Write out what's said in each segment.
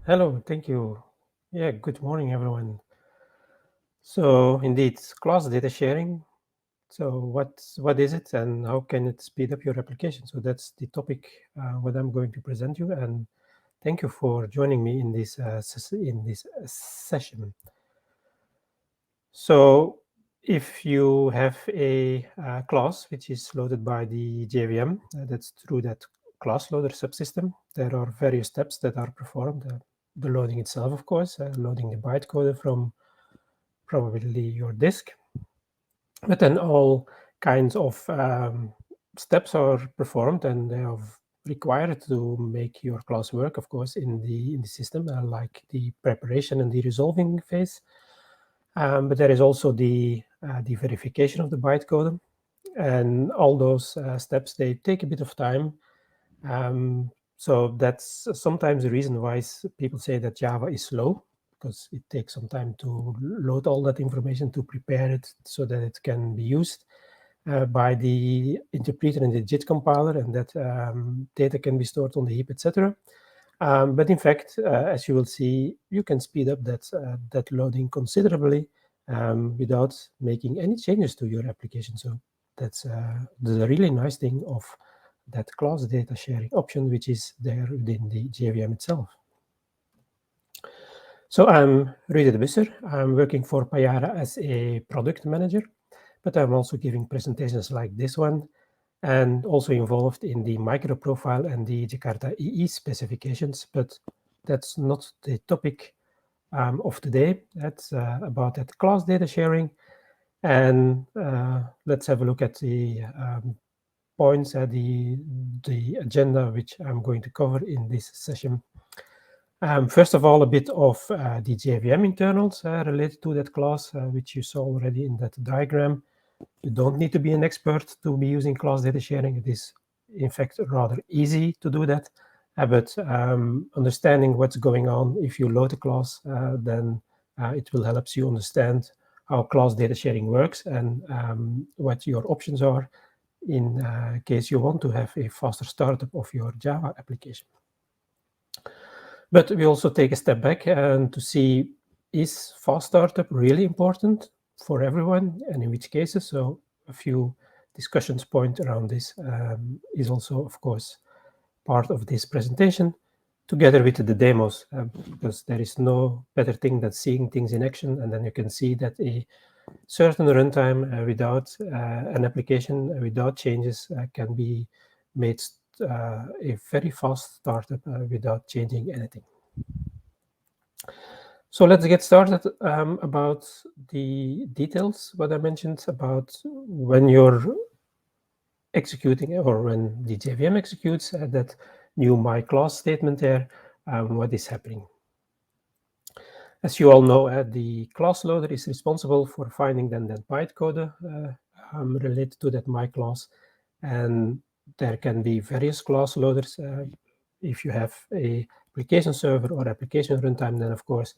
Hello, thank you. Yeah, good morning, everyone. So indeed, Claus data sharing. So what is it and how can it speed up your application? So that's the topic what I'm going to present you. And thank you for joining me in this session. So if you have a class which is loaded by the JVM, that's through that class loader subsystem. There are various steps that are performed. The loading itself, of course, loading the bytecode from probably your disk. But then all kinds of steps are performed and they are required to make your class work, of course, in the system, like the preparation and the resolving phase. But there is also the verification of the bytecode. And all those steps, they take a bit of time. So that's sometimes the reason why people say that Java is slow, because it takes some time to load all that information, to prepare it so that it can be used by the interpreter and the JIT compiler, and that data can be stored on the heap, etc. But in fact, as you will see, you can speed up that loading considerably without making any changes to your application. So that's the really nice thing of that class data sharing option, which is there within the JVM itself. So I'm Rudy de Busscher. I'm working for Payara as a product manager, but I'm also giving presentations like this one, and also involved in the micro profile and the Jakarta EE specifications, but that's not the topic of today. That's about that class data sharing. And let's have a look at the points, the agenda which I'm going to cover in this session. First of all, a bit of the JVM internals related to that class, which you saw already in that diagram. You don't need to be an expert to be using class data sharing. It is, in fact, rather easy to do that. But understanding what's going on, if you load a class, then it will help you understand how class data sharing works and what your options are in case you want to have a faster startup of your Java application. But we also take a step back and to see, is fast startup really important for everyone, and in which cases? So a few discussions point around this is also, of course, part of this presentation, together with the demos, because there is no better thing than seeing things in action, and then you can see that a certain runtime without an application, without changes, can be made a very fast startup without changing anything. So let's get started about the details, what I mentioned about when you're executing or when the JVM executes that new my class statement there, what is happening. As you all know, the class loader is responsible for finding then that bytecode related to that my class. And there can be various class loaders. If you have a application server or application runtime, then of course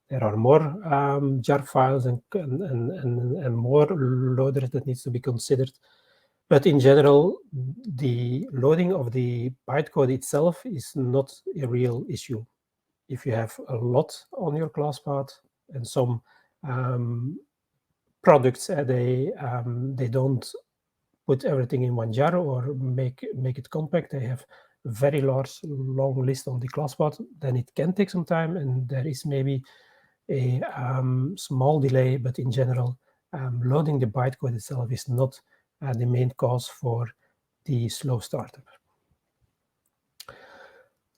there are more jar files and more loaders that needs to be considered. But in general, the loading of the bytecode itself is not a real issue. If you have a lot on your class path and some products, they don't put everything in one jar or make it compact. They have a very long list on the class path. Then it can take some time, and there is maybe a small delay. But in general, loading the bytecode itself is not the main cause for the slow startup.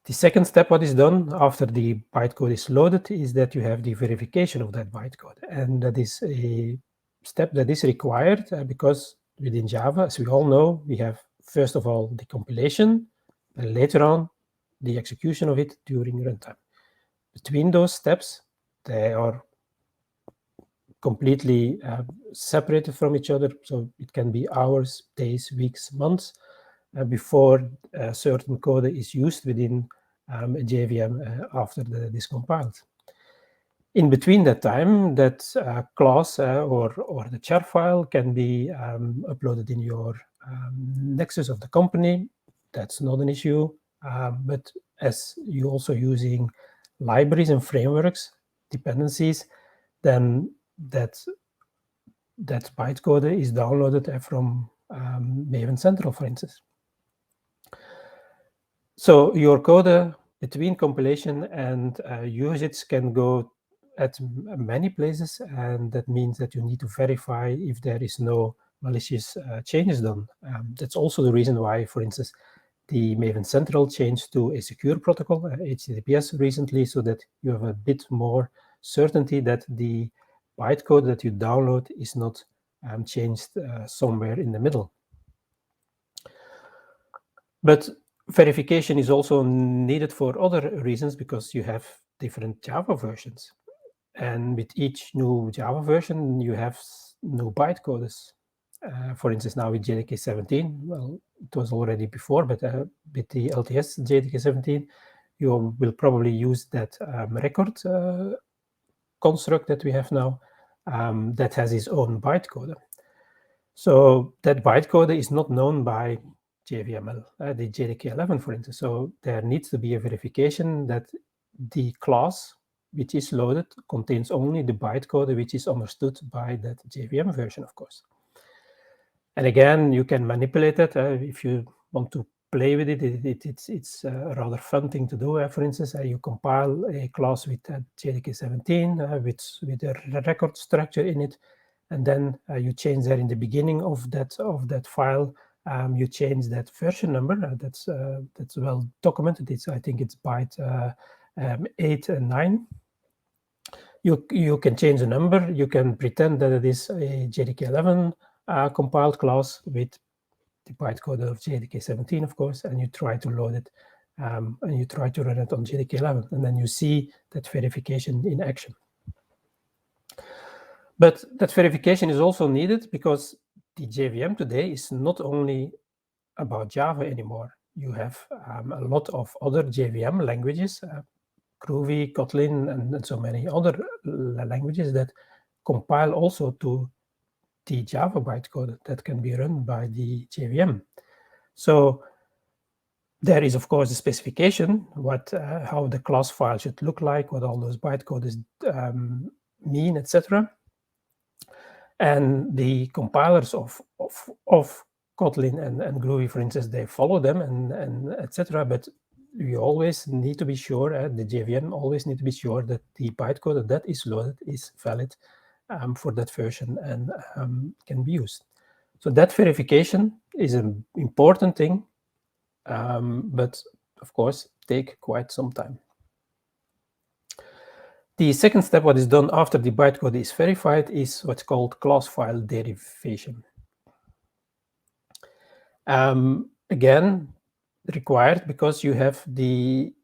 The second step, what is done after the bytecode is loaded, is that you have the verification of that bytecode. And that is a step that is required because within Java, as we all know, we have, first of all, the compilation, and later on, the execution of it during runtime. Between those steps, they are completely separated from each other. So it can be hours, days, weeks, months before a certain code is used within a JVM after this compiled. In between that time, that class or the char file can be uploaded in your nexus of the company. That's not an issue. But as you're also using libraries and frameworks, dependencies, then that bytecode is downloaded from Maven Central, for instance. So your code between compilation and usage can go at many places, and that means that you need to verify if there is no malicious changes done. That's also the reason why, for instance, the Maven Central changed to a secure protocol, HTTPS, recently, so that you have a bit more certainty that the bytecode that you download is not changed somewhere in the middle. But verification is also needed for other reasons, because you have different Java versions. And with each new Java version, you have new bytecodes. For instance, now with JDK 17, well, it was already before, but with the LTS JDK 17, you will probably use that record construct that we have now that has its own bytecode. So that bytecode is not known by JVML, the JDK 11, for instance. So there needs to be a verification that the class which is loaded contains only the bytecode which is understood by that JVM version, of course. And again, you can manipulate it if you want to play with it. It's a rather fun thing to do. For instance, you compile a class with JDK 17 with a record structure in it, and then you change there in the beginning of that file. You change that version number. That's well documented. I think it's byte 8 and 9. You can change the number. You can pretend that it is a JDK 11 compiled class with the bytecode of JDK 17, of course, and you try to load it, and you try to run it on JDK 11, and then you see that verification in action. But that verification is also needed because the JVM today is not only about Java anymore. You have a lot of other JVM languages, Groovy, Kotlin, and so many other languages that compile also to the Java bytecode that can be run by the JVM. So there is, of course, a specification, how the class file should look like, what all those bytecodes mean, etc. And the compilers of Kotlin and Groovy, for instance, they follow them and etc. But you always need to be sure, the JVM always need to be sure that the bytecode that is loaded is valid for that version and can be used. So that verification is an important thing, but of course, take quite some time. The second step, what is done after the bytecode is verified, is what's called class file derivation. Again, required because you have the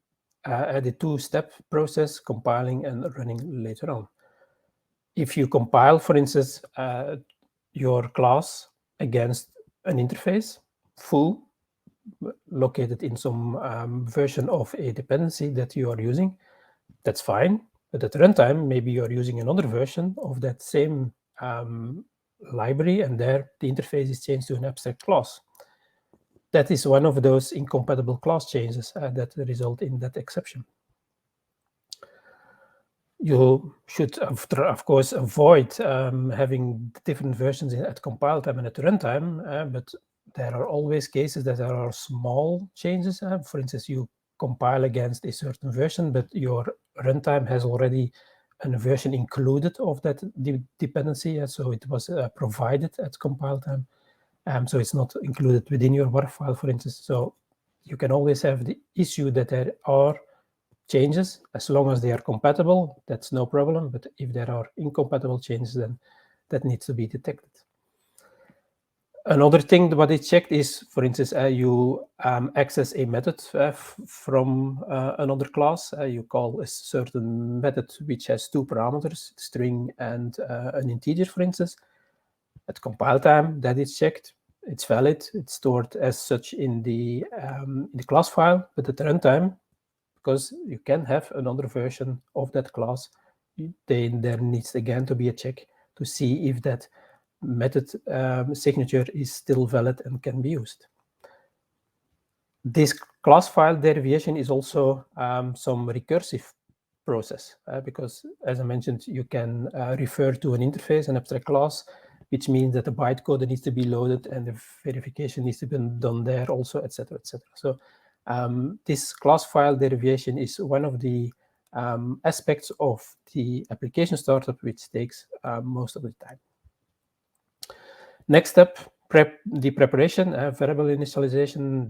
two-step process, compiling and running later on. If you compile, for instance, your class against an interface, full, located in some version of a dependency that you are using, that's fine. But at runtime, maybe you're using another version of that same library, and there the interface is changed to an abstract class. That is one of those incompatible class changes that result in that exception. You should, of course, avoid having different versions at compile time and at runtime, but there are always cases that there are small changes. For instance, you compile against a certain version, but your runtime has already a version included of that dependency, so it was provided at compile time. So it's not included within your WAR file, for instance. So you can always have the issue that there are changes. As long as they are compatible, that's no problem. But if there are incompatible changes, then that needs to be detected. Another thing what is checked is, for instance, you access a method from another class. You call a certain method which has two parameters, string and an integer, for instance. At compile time, that is checked. It's valid. It's stored as such in the class file. But at runtime, because you can have another version of that class, there needs again to be a check to see if that method signature is still valid and can be used. This class file derivation is also some recursive process, because as I mentioned, you can refer to an interface, an abstract class, which means that the bytecode needs to be loaded and the verification needs to be done there also, etc., etc. So this class file derivation is one of the aspects of the application startup which takes most of the time. Next step, the preparation, variable initialization.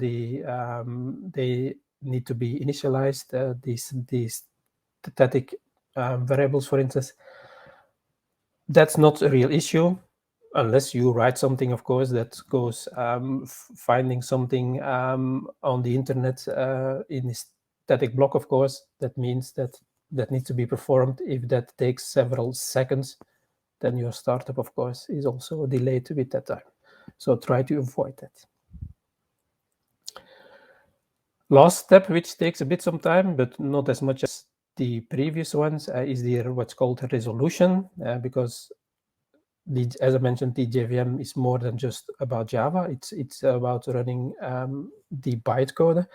They need to be initialized. These static variables, for instance. That's not a real issue, unless you write something, of course, that goes finding something on the internet in a static block, of course. That means that needs to be performed. If that takes several seconds, then your startup, of course, is also delayed with that time. So try to avoid that. Last step, which takes a bit some time, but not as much as the previous ones, is what's called resolution, because as I mentioned, the JVM is more than just about Java. It's about running the bytecode.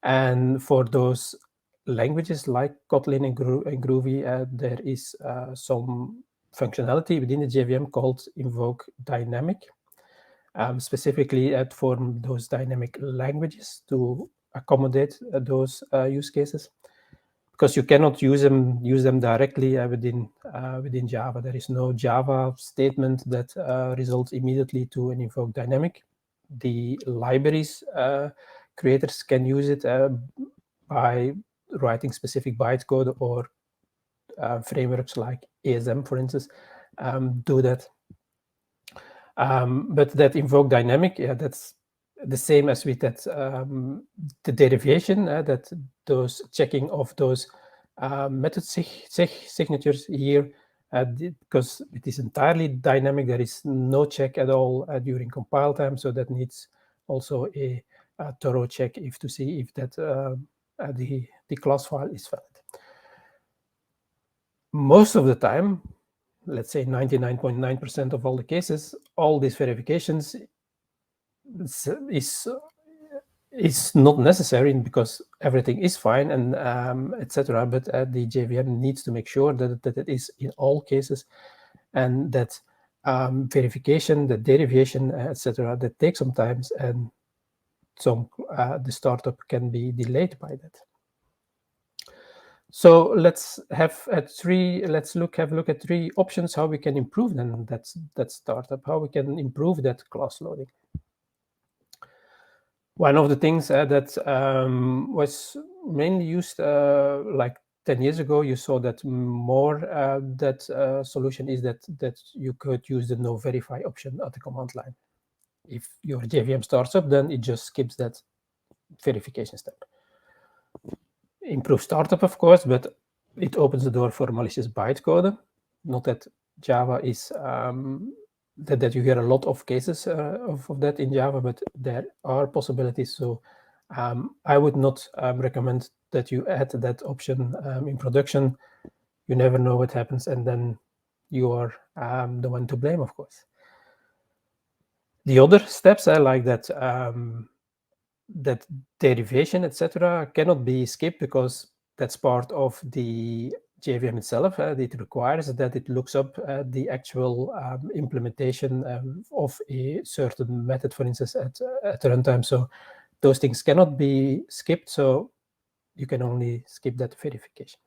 And for those languages like Kotlin and Groovy, there is some functionality within the JVM called invoke dynamic, specifically for those dynamic languages to accommodate those use cases, because you cannot use them directly within Java. There is no Java statement that results immediately to an invoke dynamic. The libraries creators can use it by writing specific bytecode, or frameworks like ASM, for instance, do that. But that invoke dynamic, that's the same as with that the derivation, that those checking of those method signatures here, because it is entirely dynamic. There is no check at all during compile time, so that needs also a thorough check to see if that the class file is valid. Most of the time, let's say 99.9% of all the cases, all these verifications is not necessary, because everything is fine and etc. But the JVM needs to make sure that it is in all cases, and that verification, the derivation, etc. that takes some time, and the startup can be delayed by that. So let's have a look at three options how we can improve then that startup, how we can improve that class loading. One of the things that was mainly used like 10 years ago, you saw that more that solution is that you could use the no verify option at the command line. If your JVM starts up, then it just skips that verification step. Improve startup, of course, but it opens the door for malicious bytecode. Not that Java is that you hear a lot of cases of that in Java, but there are possibilities. So I would not recommend that you add that option in production. You never know what happens, and then you are the one to blame, of course. The other steps, like that that derivation, etc., cannot be skipped, because that's part of the JVM itself. It requires that it looks up the actual implementation of a certain method, for instance, at runtime. So those things cannot be skipped, so you can only skip that verification.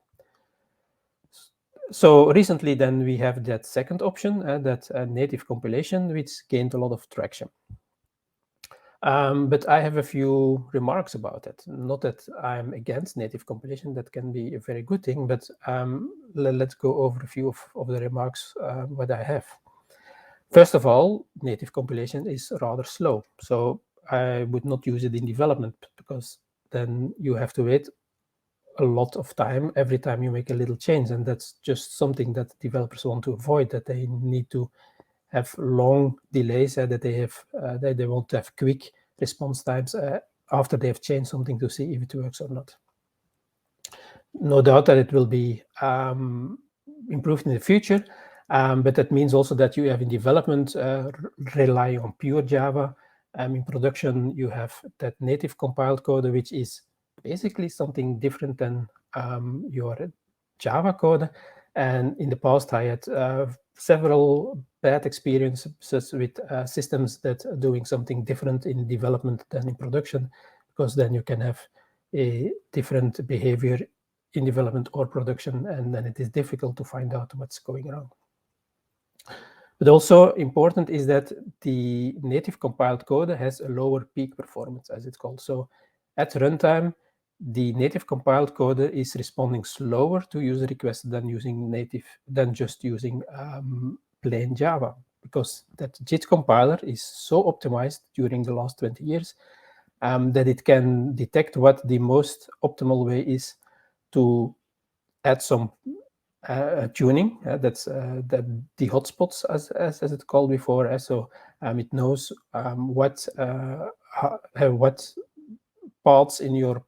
So recently then we have that second option, that native compilation, which gained a lot of traction. But I have a few remarks about it. Not that I'm against native compilation, that can be a very good thing, but let's go over a few of the remarks what I have. First of all, native compilation is rather slow. So I would not use it in development, because then you have to wait a lot of time every time you make a little change. And that's just something that developers want to avoid, that they need to have long delays, that they want to have quick response times after they've changed something to see if it works or not. No doubt that it will be improved in the future, but that means also that you have in development relying on pure Java. In production, you have that native compiled code, which is basically something different than your Java code. And in the past, I had several bad experiences with systems that are doing something different in development than in production, because then you can have a different behavior in development or production, and then it is difficult to find out what's going wrong. But also important is that the native compiled code has a lower peak performance, as it's called. So at runtime, the native compiled code is responding slower to user requests than just using plain Java, because that JIT compiler is so optimized during the last 20 years that it can detect what the most optimal way is to add some tuning. That's the hotspots, as it's called before. So it knows what parts in your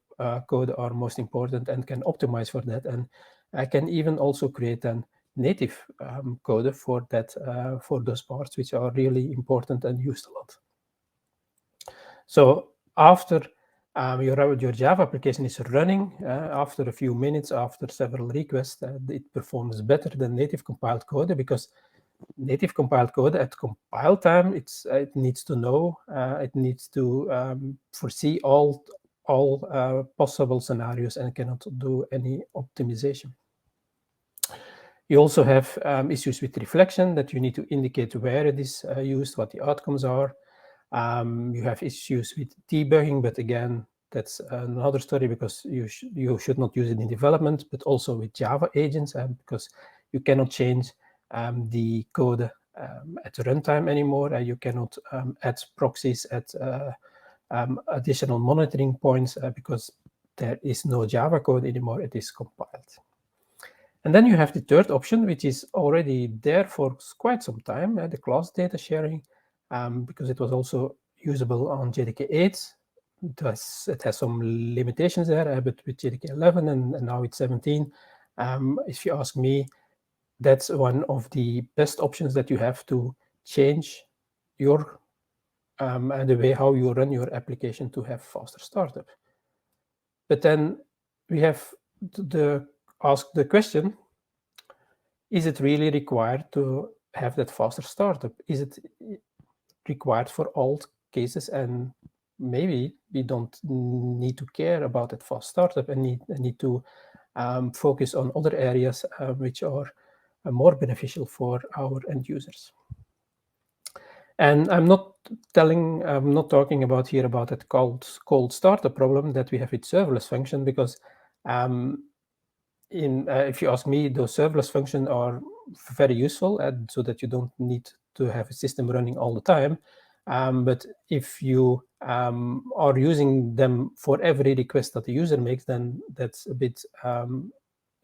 code are most important and can optimize for that. And I can even also create a native code for that for those parts which are really important and used a lot. So after your Java application is running, after a few minutes, after several requests, it performs better than native compiled code, because native compiled code at compile time, it needs to know, it needs to foresee all possible scenarios and cannot do any optimization. You also have issues with reflection, that you need to indicate where it is used, what the outcomes are. You have issues with debugging, but again, that's another story, because you should not use it in development, but also with Java agents, because you cannot change the code at runtime anymore, and you cannot add proxies at additional monitoring points, because there is no Java code anymore, it is compiled. And then you have the third option, which is already there for quite some time, the Claus data sharing, because it was also usable on JDK 8. It has some limitations there, but with JDK 11 and now it's 17, if you ask me, that's one of the best options that you have to change your the way how you run your application to have faster startup. But then we have to ask the question, is it really required to have that faster startup? Is it required for all cases? And maybe we don't need to care about that fast startup and need to focus on other areas which are more beneficial for our end users. And I'm not talking about here about that cold startup problem that we have with serverless function, because if you ask me, those serverless functions are very useful, so that you don't need to have a system running all the time. But if you are using them for every request that the user makes, then that's a bit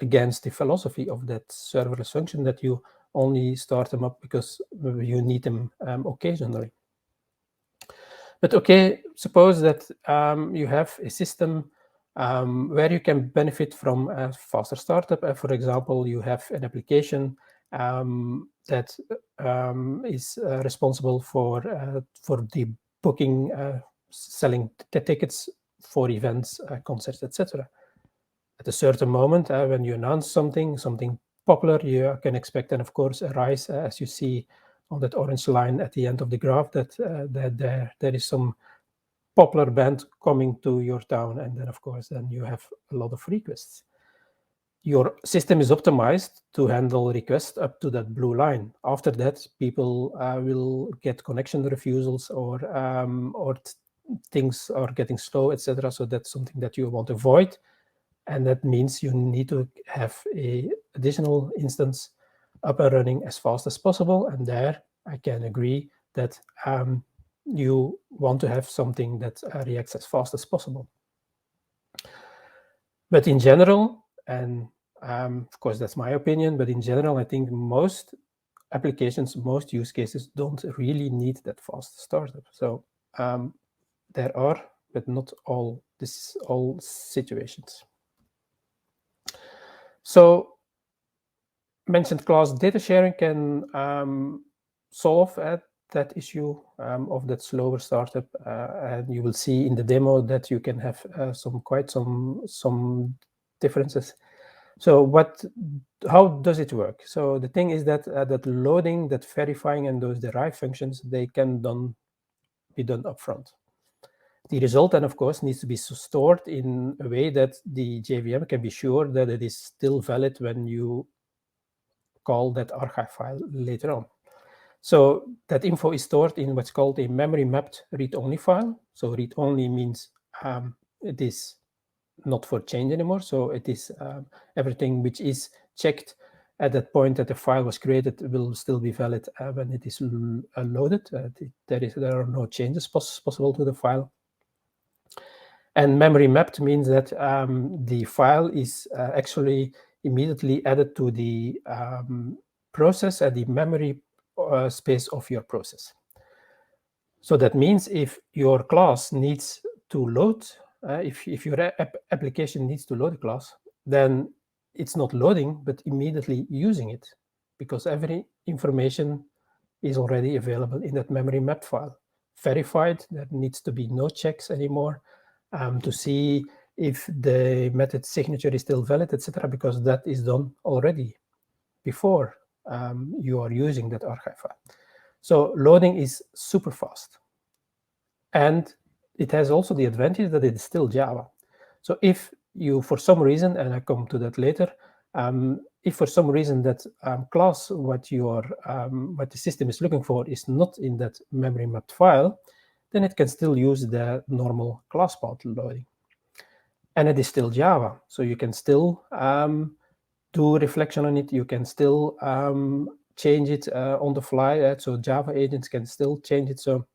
against the philosophy of that serverless function, that you only start them up because you need them occasionally. But okay, suppose that you have a system where you can benefit from a faster startup. For example, you have an application that is responsible for the booking, selling tickets for events, concerts, etc. At a certain moment, when you announce something popular, you can expect, and of course, a rise, as you see on that orange line at the end of the graph, that there is some popular band coming to your town, and then of course then you have a lot of requests. Your system is optimized to handle requests up to that blue line. After that, people will get connection refusals, or things are getting slow, etc. So that's something that you want to avoid, and that means you need to have a additional instance up and running as fast as possible. And there I can agree that you want to have something that reacts as fast as possible. But in general, and of course that's my opinion, but in general, I think most applications, most use cases don't really need that fast startup. So there are, but not all situations. So mentioned Claus data sharing can solve that issue of that slower startup, and you will see in the demo that you can have some differences. So how does it work? So the thing is that that loading, that verifying, and those derive functions, they can be done upfront. The result then, of course, needs to be stored in a way that the JVM can be sure that it is still valid when you call that archive file later on. So that info is stored in what's called a memory mapped read-only file. So read-only means it is not for change anymore. So it is everything which is checked at that point that the file was created will still be valid when it is loaded. There are no changes possible to the file. And memory mapped means that the file is actually immediately added to the process at the memory space of your process. So that means if your class needs to load, if your application needs to load a class, then it's not loading, but immediately using it, because every information is already available in that memory map file. Verified, there needs to be no checks anymore to see if the method signature is still valid, etc., because that is done already before you are using that archive file. So loading is super fast. And it has also the advantage that it is still Java. So if you, for some reason, and I come to that later, if for some reason that class, what the system is looking for is not in that memory mapped file, then it can still use the normal class path loading. And it is still Java, so you can still do reflection on it. You can still change it on the fly. So Java agents can still change it. So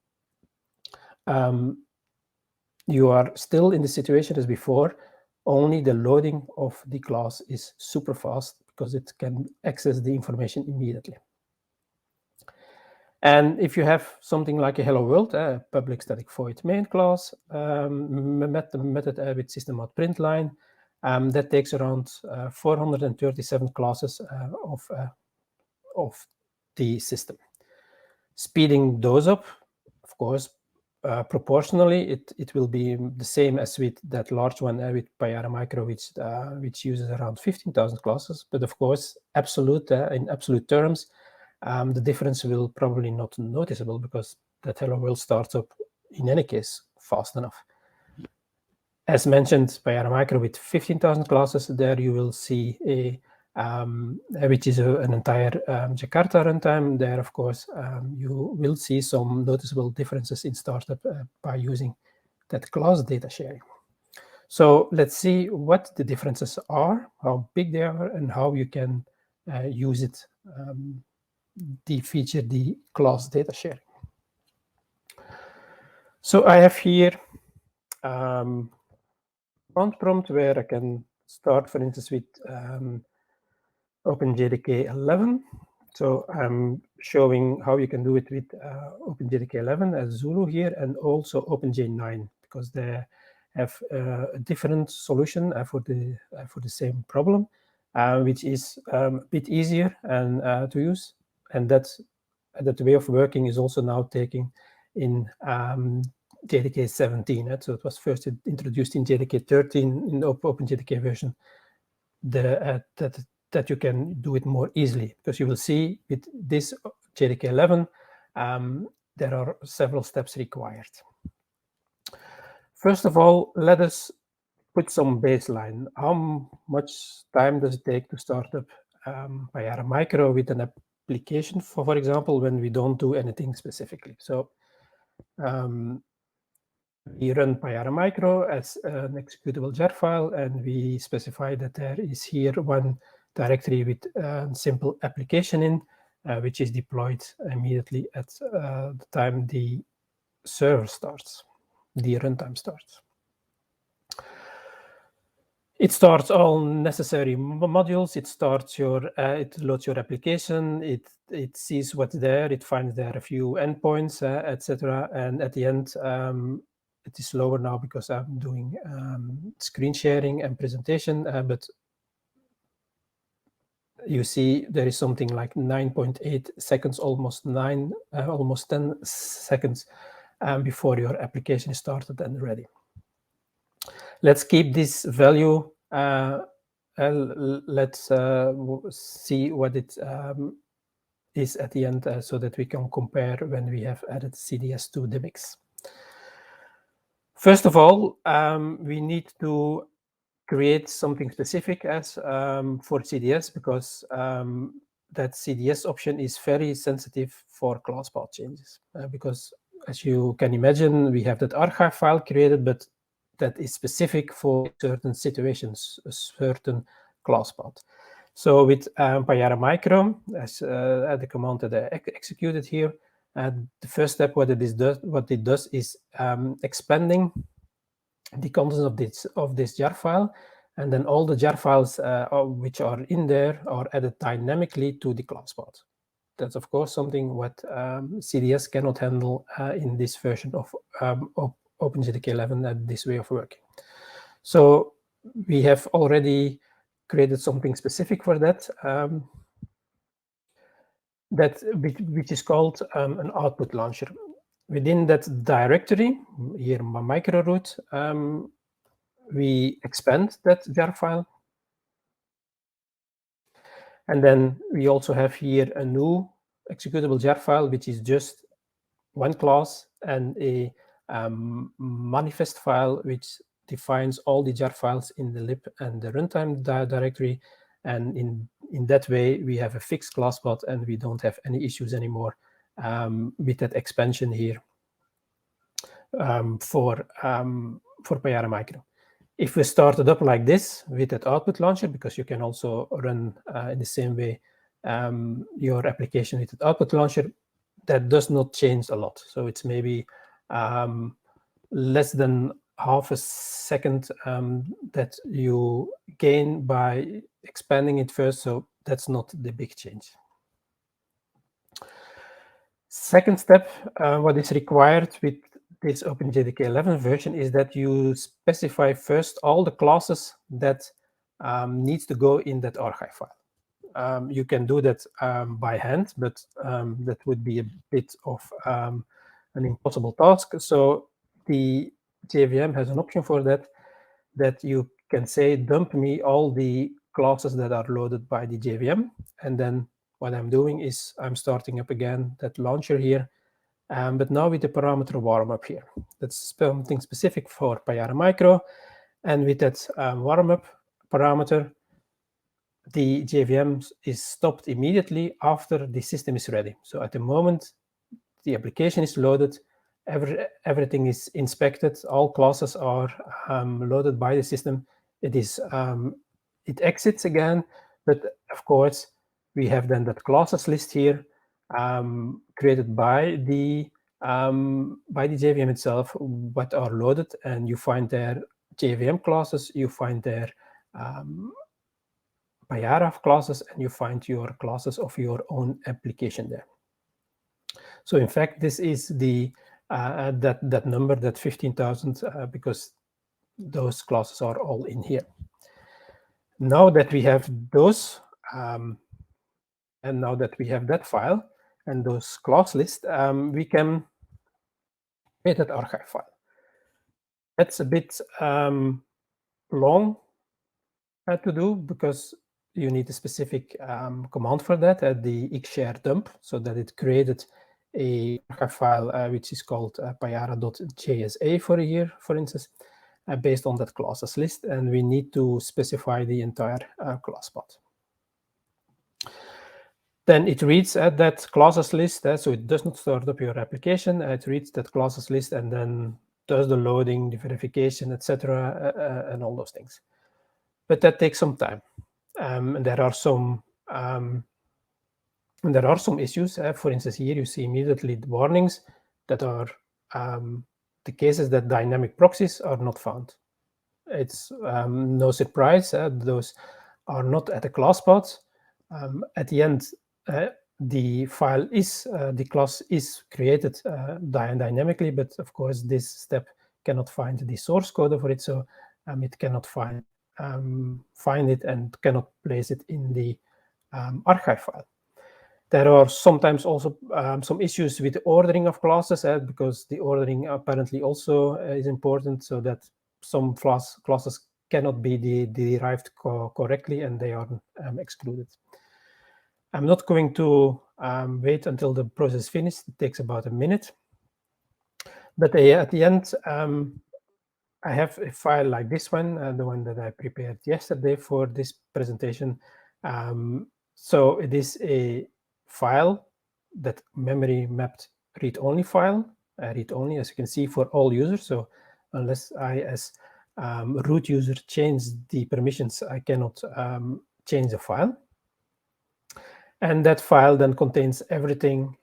you are still in the situation as before, only the loading of the class is super fast because it can access the information immediately. And if you have something like a hello world, public static void main class, method with system out print line, that takes around 437 classes of the system. Speeding those up, of course, proportionally, it will be the same as with that large one with Payara Micro, which uses around 15,000 classes. But of course, in absolute terms, the difference will probably not noticeable because that hello world starts up in any case fast enough. As mentioned, Payara Micro with 15,000 classes, there you will see which is an entire Jakarta runtime. There, of course, you will see some noticeable differences in startup by using that class data sharing. So let's see what the differences are, how big they are, and how you can use it, the class data sharing. So I have here front prompt where I can start, for instance, with OpenJDK 11. So I'm showing how you can do it with OpenJDK 11 as Zulu here, and also OpenJ9, because they have a different solution for the same problem, which is a bit easier and to use. And that way of working is also now taking in JDK 17. So it was first introduced in JDK 13 in the OpenJDK version. That you can do it more easily, because you will see with this JDK 11, there are several steps required. First of all, let us put some baseline. How much time does it take to start up Payara Micro with an application, for example, when we don't do anything specifically? So we run Payara Micro as an executable jar file, and we specify that there is here one directory with a simple application in, which is deployed immediately at the time the server starts, the runtime starts. It starts all necessary modules. It loads your application. It sees what's there. It finds there a few endpoints, etc. And at the end, it is slower now because I'm doing screen sharing and presentation. But you see there is something like 9.8 seconds, almost 10 seconds before your application is started and ready. Let's keep this value let's see what it is at the end so that we can compare when we have added CDS to the mix. First of all, we need to create something specific as for CDS, because that CDS option is very sensitive for class path changes. Because as you can imagine, we have that archive file created, but that is specific for certain situations, a certain class path. So with Payara Micro, as the command that I executed here, the first step what it does is expanding the contents of this jar file, and then all the jar files which are in there are added dynamically to the class path. That's of course something what CDS cannot handle in this version of OpenJDK 11, this way of working. So we have already created something specific for that, which is called an output launcher. Within that directory, here my micro root, we expand that jar file. And then we also have here a new executable jar file, which is just one class and a manifest file, which defines all the jar files in the lib and the runtime directory. And in that way, we have a fixed class path, and we don't have any issues anymore with that expansion here for Payara Micro. If we start it up like this with that output launcher, because you can also run in the same way your application with that output launcher, that does not change a lot. So it's maybe less than half a second that you gain by expanding it first. So that's not the big change. Second step, what is required with this OpenJDK 11 version is that you specify first all the classes that needs to go in that archive file. You can do that by hand, but that would be a bit of an impossible task. So the JVM has an option for that, that you can say, dump me all the classes that are loaded by the JVM. And then what I'm doing is I'm starting up again that launcher here, but now with the parameter warm up here. That's something specific for Payara Micro. And with that warm up parameter, the JVM is stopped immediately after the system is ready. So at the moment the application is loaded, everything is inspected, all classes are loaded by the system. It exits again, but of course we have then that classes list here created by the JVM itself, what are loaded, and you find there JVM classes, you find there Payara classes, and you find your classes of your own application there. So in fact, this is the that number, that 15,000, because those classes are all in here. Now that we have those, and now that we have that file and those class list, we can create that archive file. That's a bit long to do, because you need a specific command for that, the xshare dump, so that it created a archive file which is called payara.jsa for a year, for instance, based on that classes list, and we need to specify the entire class path. Then it reads that classes list, so it does not start up your application. It reads that classes list and then does the loading, the verification, etc., and all those things. But that takes some time. And there are some issues. For instance, here you see immediately the warnings that are the cases that dynamic proxies are not found. It's no surprise. Those are not at the class path. At the end, the file is the class is created dynamically, but of course this step cannot find the source code for it, so it cannot find it and cannot place it in the archive file. There are sometimes also some issues with the ordering of classes, because the ordering apparently also is important, so that some classes cannot be derived correctly, and they are excluded. I'm not going to wait until the process is finished. It takes about a minute. But at the end, I have a file like this one, the one that I prepared yesterday for this presentation. So it is a file that memory mapped read-only file, read-only, as you can see, for all users. So unless I, as root user, change the permissions, I cannot change the file. And that file then contains everything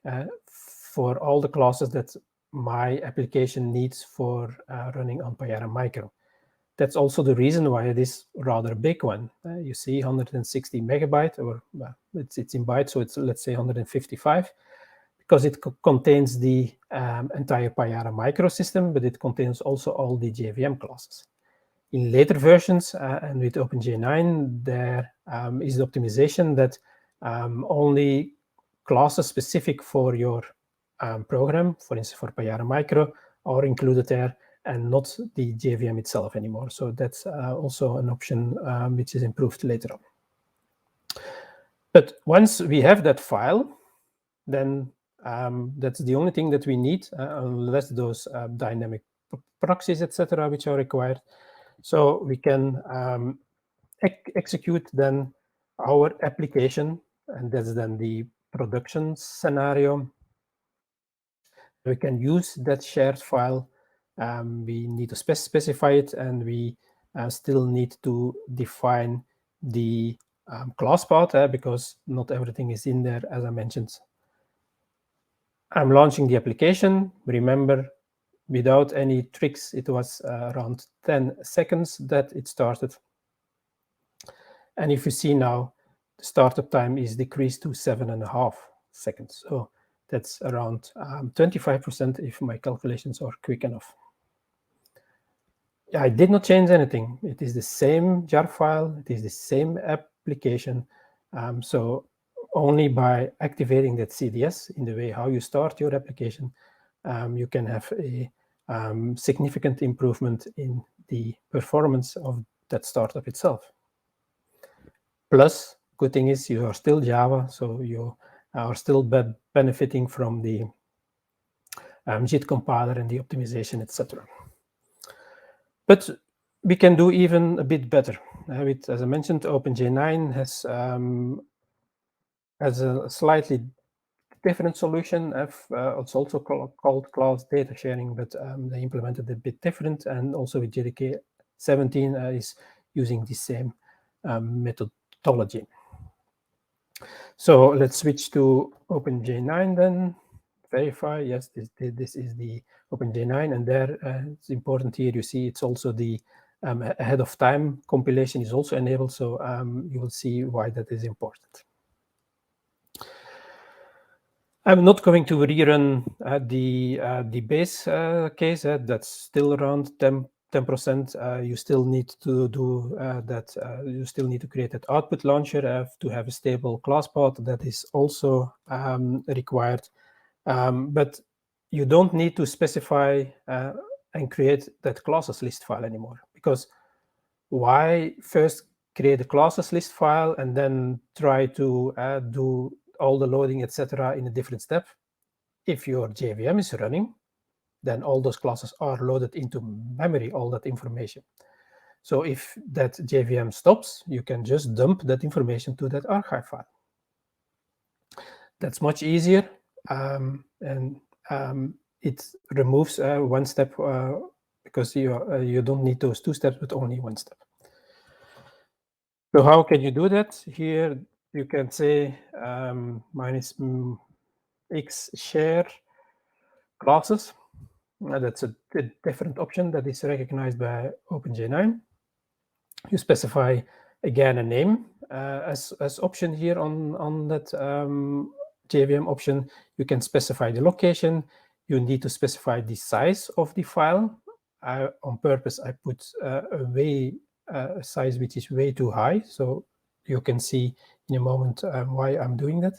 for all the classes that my application needs for running on Payara Micro. That's also the reason why it is rather a big one. You see 160 megabyte, or it's in bytes, so it's, let's say, 155, because it contains the entire Payara microsystem, but it contains also all the JVM classes. In later versions, and with OpenJ9, there is the optimization that only classes specific for your program, for instance, for Payara Micro, are included there, and not the JVM itself anymore. So that's also an option which is improved later on. But once we have that file, then that's the only thing that we need, unless those dynamic proxies, etc., which are required. So we can execute then our application, and that's then the production scenario. We can use that shared file. We need to specify it, and we still need to define the class path, because not everything is in there, as I mentioned. I'm launching the application. Remember, without any tricks, it was around 10 seconds that it started. And if you see now, the startup time is decreased to 7.5 seconds. So that's around 25% if my calculations are quick enough. I did not change anything. It is the same jar file. It is the same application. So only by activating that CDS in the way how you start your application, you can have a significant improvement in the performance of that startup itself. Plus, good thing is you are still Java, so you are still benefiting from the JIT compiler and the optimization, etc. But we can do even a bit better. With, as I mentioned, OpenJ9 has a slightly different solution. It's also called Claus data sharing, but they implemented it a bit different. And also with JDK 17 is using the same methodology. So let's switch to OpenJ9 then. Verify, yes, this is the OpenJ9, and there it's important here, you see it's also the ahead of time compilation is also enabled, so you will see why that is important. I'm not going to rerun the base case. That's still around 10%. You still need to do that. You still need to create that output launcher to have a stable class path. That is also required. But you don't need to specify and create that classes list file anymore, because why first create a classes list file and then try to do all the loading, etc., in a different step? If your JVM is running, then all those classes are loaded into memory, all that information. So if that JVM stops, you can just dump that information to that archive file. That's much easier, and it removes one step, because you don't need those two steps, but only one step. So how can you do that? Here you can say minus x share classes. That's a different option that is recognized by OpenJ9. You specify again a name as option here on that JVM option. You can specify the location. You need to specify the size of the file. On purpose, I put a size which is way too high, so you can see in a moment why I'm doing that.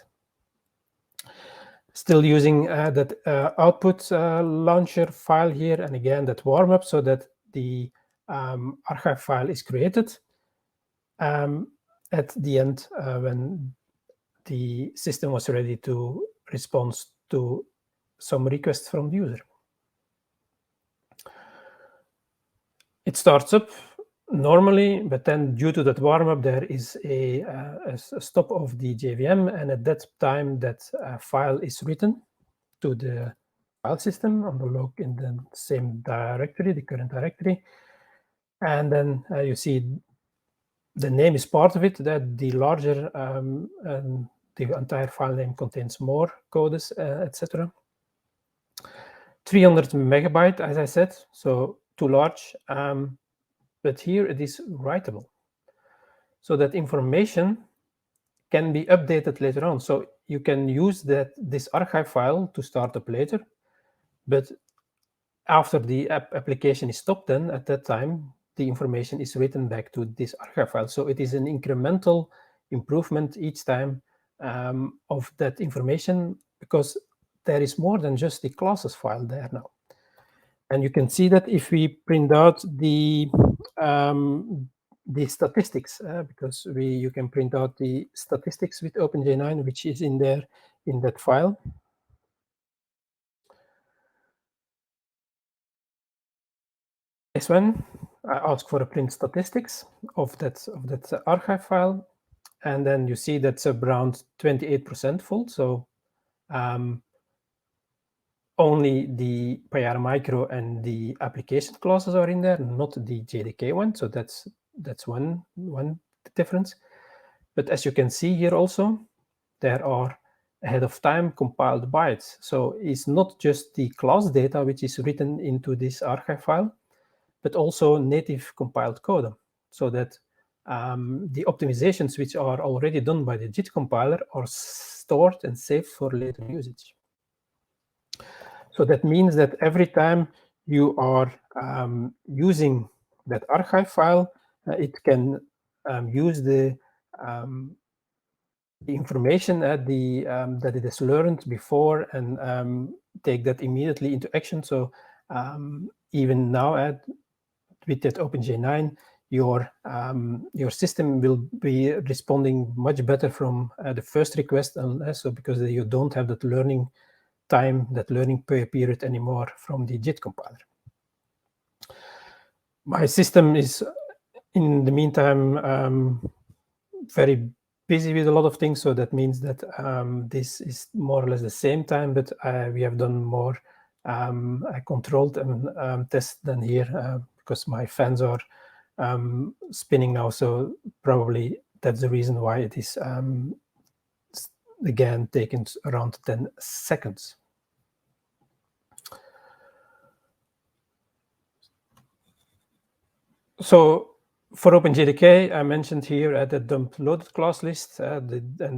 Still using that output launcher file here, and again that warm up, so that the archive file is created at the end when the system was ready to respond to some requests from the user. It starts up normally, but then due to that warm-up, there is a stop of the JVM, and at that time, that file is written to the file system on the in the same directory, the current directory, and then you see the name is part of it. That the larger the entire file name contains more codes, etc. 300 megabyte, as I said, so too large. But here it is writable, so that information can be updated later on. So you can use this archive file to start up later, but after the application is stopped, then at that time, the information is written back to this archive file. So it is an incremental improvement each time of that information, because there is more than just the classes file there now. And you can see that if we print out the statistics, because you can print out the statistics with OpenJ9, which is in there in that file. This one, I ask for a print statistics of that archive file, and then you see that's around 28% full. So only the Payara micro and the application classes are in there, not the JDK one. So that's one difference. But as you can see here also, there are ahead of time compiled bytes. So it's not just the class data which is written into this archive file, but also native compiled code, so that the optimizations which are already done by the JIT compiler are stored and saved for later usage. So that means that every time you are using that archive file, it can use the information that it has learned before and take that immediately into action. So even now, with that OpenJ9, your system will be responding much better from the first request, so because you don't have that learning time, that learning period anymore from the JIT compiler. My system is, in the meantime, very busy with a lot of things, so that means that this is more or less the same time, but we have done more controlled tests than here, because my fans are spinning now, so probably that's the reason why it is again taken around 10 seconds. So for OpenJDK, I mentioned here at the dump loaded class list and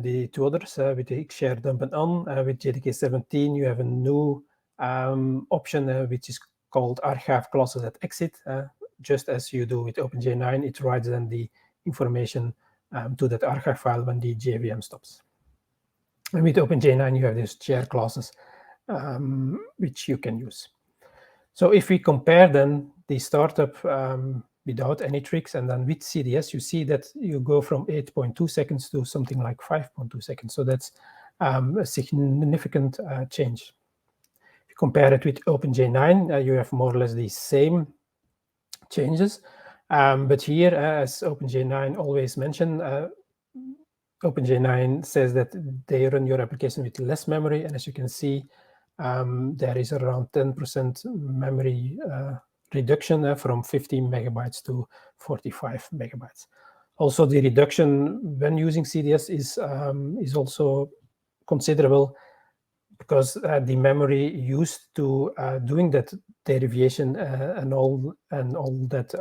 the two others with the share dump and on. With JDK 17, you have a new option which is called archive classes at exit. Just as you do with OpenJ9, it writes then the information to that archive file when the JVM stops. And with OpenJ9, you have these share classes which you can use. So if we compare then the startup without any tricks and then with CDS, you see that you go from 8.2 seconds to something like 5.2 seconds. So that's a significant change. If you compare it with OpenJ9, you have more or less the same changes. But here, as OpenJ9 always mentioned, OpenJ9 says that they run your application with less memory. And as you can see, there is around 10% memory reduction from 15 megabytes to 45 megabytes. Also, the reduction when using CDS is also considerable, because the memory used to doing that derivation and all that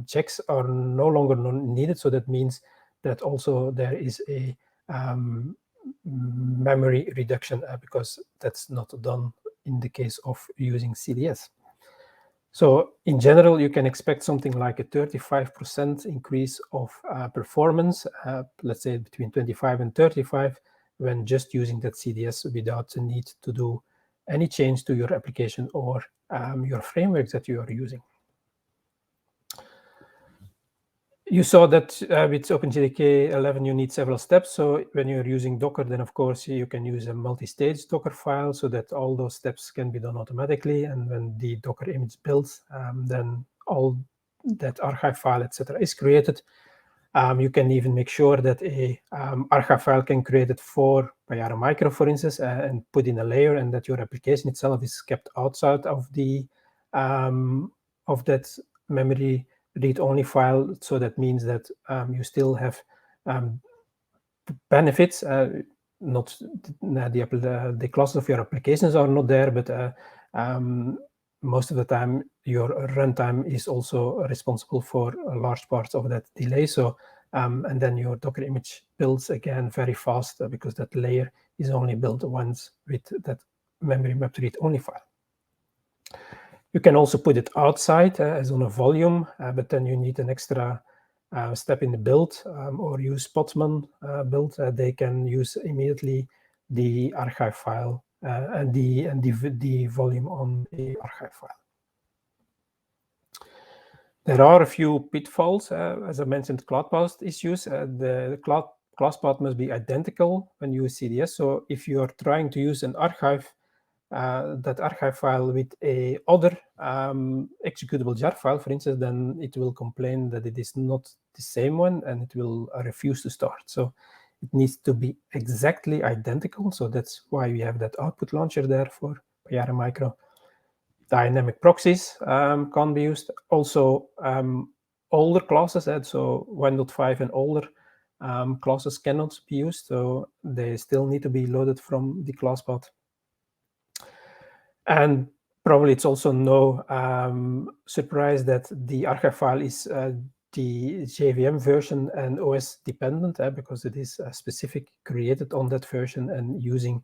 checks are no longer needed. So that means that also there is a memory reduction because that's not done in the case of using CDS. So in general, you can expect something like a 35% increase of performance, let's say between 25 and 35, when just using that CDS without the need to do any change to your application or your frameworks that you are using. You saw that with OpenJDK 11, you need several steps. So when you're using Docker, then of course you can use a multi-stage Docker file so that all those steps can be done automatically. And when the Docker image builds, then all that archive file, etc., is created. You can even make sure that a archive file can create it for Payara Micro, for instance, and put in a layer, and that your application itself is kept outside of the of that memory read-only file. So that means that you still have benefits. Not the classes of your applications are not there, but most of the time your runtime is also responsible for large parts of that delay. So and then your Docker image builds again very fast because that layer is only built once with that memory mapped read-only file. You can also put it outside as on a volume, but then you need an extra step in the build, or use Spotman build. They can use immediately the archive file and the volume on the archive file. There are a few pitfalls, as I mentioned, cloud path issues. The class path must be identical when you use CDS. So if you are trying to use an archive, that archive file with a other executable jar file, for instance, then it will complain that it is not the same one and it will refuse to start. So it needs to be exactly identical. So that's why we have that output launcher there for Payara Micro. Dynamic proxies can be used. Also, older classes, so 1.5 and older classes cannot be used. So they still need to be loaded from the class path. And probably it's also no surprise that the archive file is the JVM version and OS dependent, because it is specific created on that version and using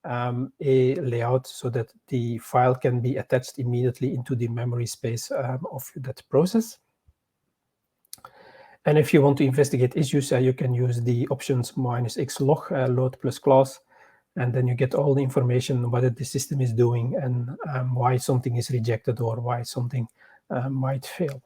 a layout so that the file can be attached immediately into the memory space of that process. And if you want to investigate issues, you can use the options -xlog load plus class. And then you get all the information what the system is doing and why something is rejected or why something might fail.